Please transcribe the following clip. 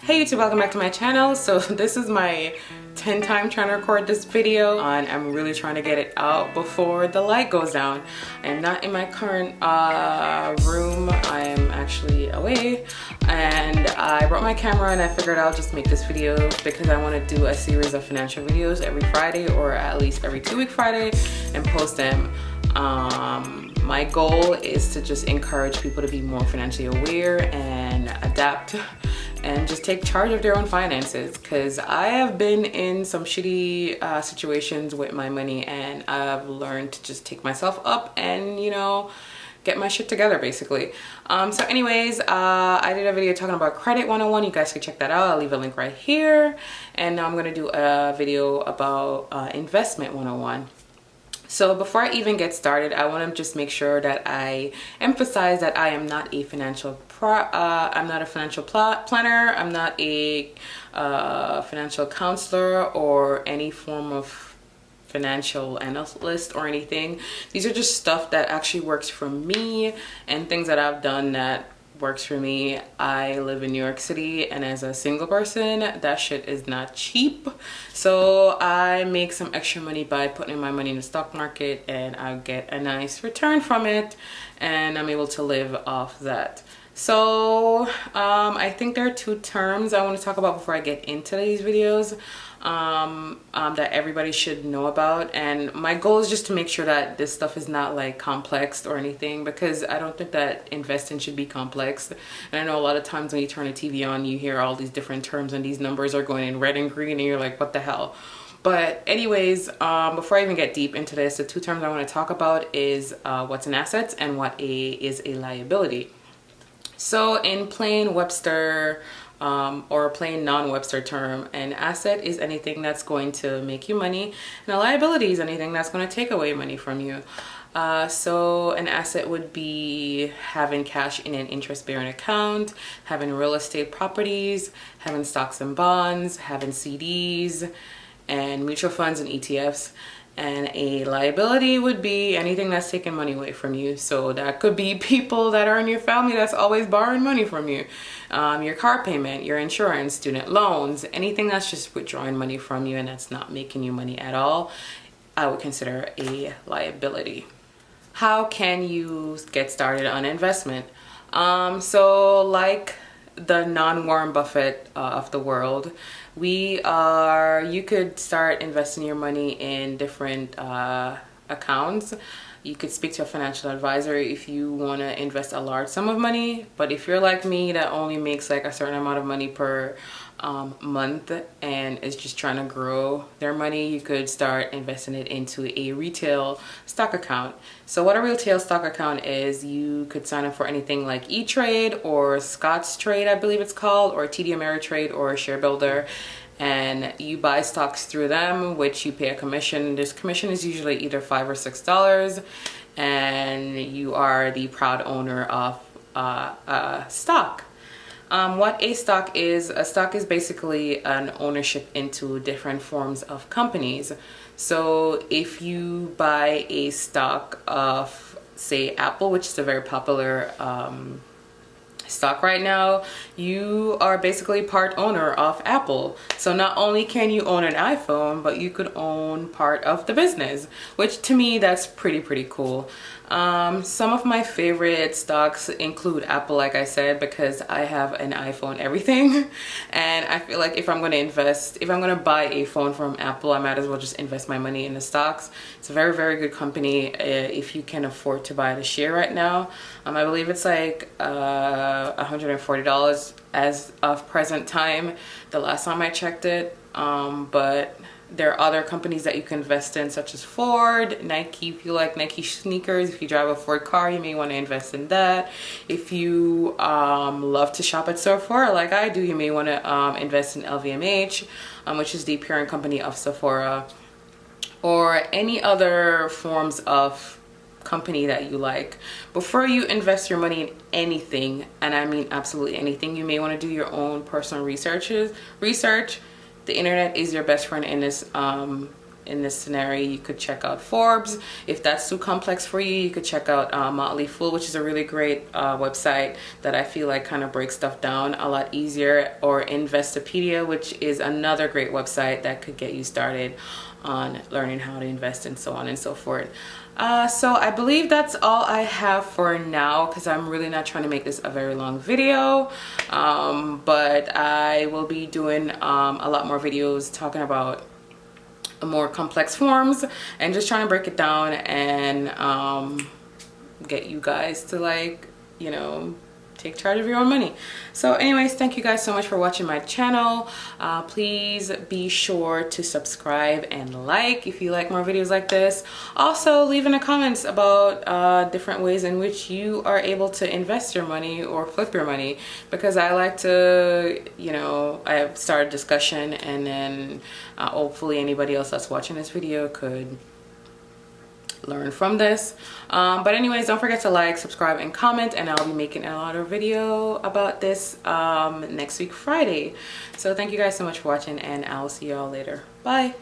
Hey YouTube, welcome back to my channel. So this is my 10th time trying to record this video and I'm really trying to get it out before the light goes down. I am not in my current room. I am actually away and I brought my camera and I figured I'll just make this video because I want to do a series of financial videos every Friday or at least every 2-week Friday and post them. My goal is to just encourage people to be more financially aware and adapt and just take charge of their own finances, because I have been in some shitty situations with my money and I've learned to just take myself up and, you know, get my shit together basically. So anyways, I did a video talking about credit 101. You guys can check that out. I'll leave a link right here. And now I'm going to do a video about investment 101. So before I even get started, I want to just make sure that I emphasize that I am not a financial planner. I'm not a financial counselor or any form of financial analyst or anything. These are just stuff that actually works for me and things that I've done that works for me. I live in New York City and as a single person, that shit is not cheap. So I make some extra money by putting my money in the stock market and I get a nice return from it and I'm able to live off that. So I think there are two terms I want to talk about before I get into these videos that everybody should know about, and my goal is just to make sure that this stuff is not like complex or anything, because I don't think that investing should be complex. And I know a lot of times when you turn a TV on, you hear all these different terms and these numbers are going in red and green and you're like, what the hell? But anyways, before I even get deep into this, the two terms I want to talk about is what's an asset and what is a liability. So in plain Webster or a plain non-Webster term, an asset is anything that's going to make you money and a liability is anything that's going to take away money from you. So an asset would be having cash in an interest-bearing account, having real estate properties, having stocks and bonds, having CDs and mutual funds and ETFs. And a liability would be anything that's taking money away from you. So that could be people that are in your family that's always borrowing money from you. Your car payment, your insurance, student loans, anything that's just withdrawing money from you and that's not making you money at all, I would consider a liability. How can you get started on investment? So like the non-Warren Buffett of the world, you could start investing your money in different accounts. You could speak to a financial advisor if you want to invest a large sum of money. But if you're like me that only makes like a certain amount of money per month and is just trying to grow their money, you could start investing it into a retail stock account. So what a retail stock account is, you could sign up for anything like E-Trade or Scott's Trade, I believe it's called, or TD Ameritrade or ShareBuilder, and you buy stocks through them, which you pay a commission. This commission is usually either $5 or $6 and you are the proud owner of a stock. What a stock is basically an ownership into different forms of companies. So if you buy a stock of, say, Apple, which is a very popular stock right now, you are basically part owner of Apple. So not only can you own an iPhone, but you could own part of the business, which to me, that's pretty cool. Some of my favorite stocks include Apple, like I said, because I have an iPhone everything. And I feel like if I'm going to buy a phone from Apple, I might as well just invest my money in the stocks. It's a very good company if you can afford to buy the share right now. I believe it's like $140 as of present time, the last time I checked it. But there are other companies that you can invest in, such as Ford, Nike. If you like Nike sneakers, if you drive a Ford car, you may want to invest in that. If you love to shop at Sephora like I do, you may want to invest in LVMH, which is the parent company of Sephora, or any other forms of company that you like. Before you invest your money in anything, and I mean absolutely anything, you may want to do your own personal research. The internet is your best friend in in this scenario, you could check out Forbes. If that's too complex for you, you could check out Motley Fool, which is a really great website that I feel like kind of breaks stuff down a lot easier, or Investopedia, which is another great website that could get you started on learning how to invest and so on and so forth. So I believe that's all I have for now, because I'm really not trying to make this a very long video, but I will be doing a lot more videos talking about more complex forms and just trying to break it down and get you guys to, like, you know, take charge of your own money. So anyways, thank you guys so much for watching my channel. Please be sure to subscribe and like if you like more videos like this. Also, leave in the comments about different ways in which you are able to invest your money or flip your money, because I like to, you know, I start a discussion, and then hopefully anybody else that's watching this video could learn from this. But anyways, don't forget to like, subscribe, and comment, and I'll be making another video about this next week Friday. So thank you guys so much for watching, and I'll see y'all later. Bye.